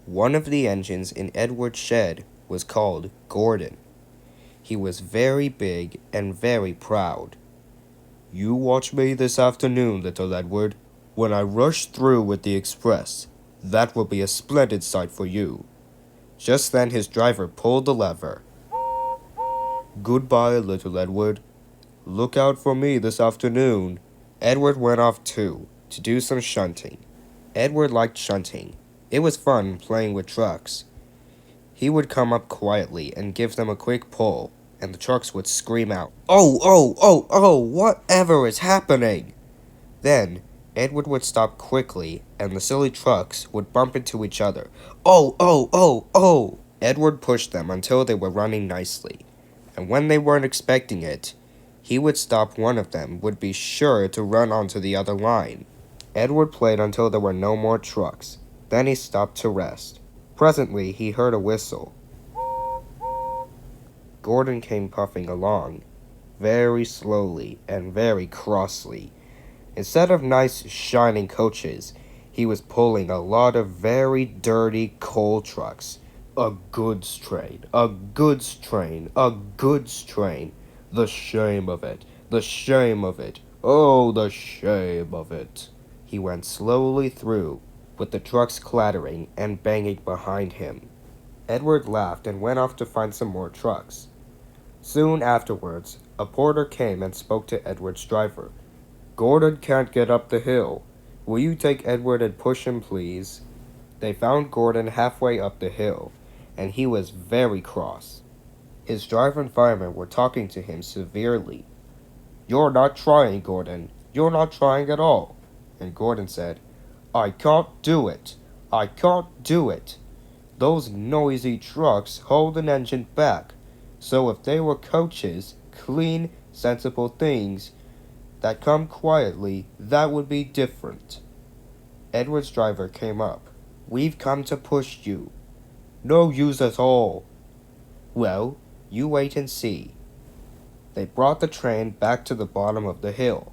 One of the engines in Edward's shed was called Gordon. He was very big and very proud. "You watch me this afternoon, little Edward, when I rush through with the express. That will be a splendid sight for you." Just then his driver pulled the lever. "Goodbye, little Edward. Look out for me this afternoon." Edward went off too, to do some shunting. Edward liked shunting. It was fun playing with trucks. He would come up quietly and give them a quick pull, and the trucks would scream out, "Oh, oh, oh, oh, whatever is happening?" Then, Edward would stop quickly, and the silly trucks would bump into each other. "Oh, oh, oh, oh!" Edward pushed them until they were running nicely, and when they weren't expecting it, he would stop one of them would be sure to run onto the other line. Edward played until there were no more trucks. Then he stopped to rest. Presently, he heard a whistle. Gordon came puffing along, very slowly and very crossly. Instead of nice, shining coaches, he was pulling a lot of very dirty coal trucks. "A goods train, a goods train, a goods train. The shame of it, the shame of it, oh, the shame of it." He went slowly through, with the trucks clattering and banging behind him. Edward laughed and went off to find some more trucks. Soon afterwards, a porter came and spoke to Edward's driver. "Gordon can't get up the hill. Will you take Edward and push him, please?" They found Gordon halfway up the hill, and he was very cross. His driver and fireman were talking to him severely. "You're not trying, Gordon. You're not trying at all." And Gordon said, "I can't do it. I can't do it. Those noisy trucks hold an engine back. So if they were coaches, clean, sensible things that come quietly, that would be different." Edward's driver came up. "We've come to push you." "No use at all." "Well, you wait and see." They brought the train back to the bottom of the hill.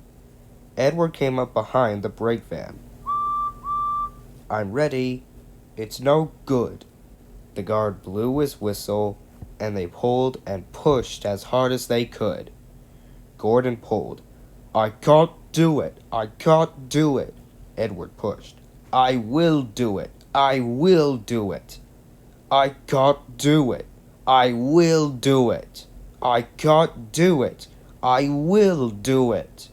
Edward came up behind the brake van. "I'm ready." "It's no good." The guard blew his whistle, and they pulled and pushed as hard as they could. Gordon pulled. "I can't do it. I can't do it." Edward pushed. "I will do it. I will do it." "I can't do it. I will do it." "I can't do it. I will do it."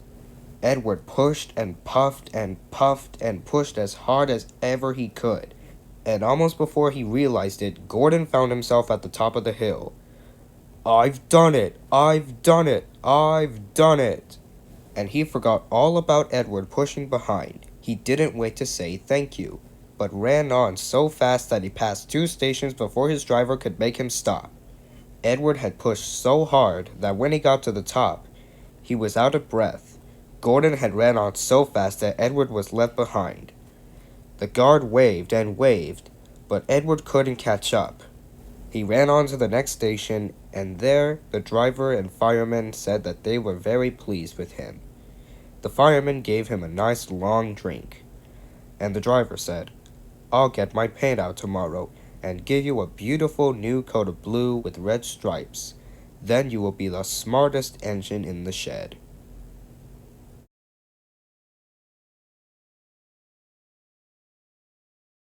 Edward pushed and puffed and puffed and pushed as hard as ever he could, and almost before he realized it, Gordon found himself at the top of the hill. "I've done it! I've done it! I've done it!" And he forgot all about Edward pushing behind. He didn't wait to say thank you, but ran on so fast that he passed 2 stations before his driver could make him stop. Edward had pushed so hard that when he got to the top, he was out of breath. Gordon had ran on so fast that Edward was left behind. The guard waved and waved, but Edward couldn't catch up. He ran on to the next station, and there the driver and fireman said that they were very pleased with him. The fireman gave him a nice long drink, and the driver said, "I'll get my paint out tomorrow and give you a beautiful new coat of blue with red stripes. Then you will be the smartest engine in the shed."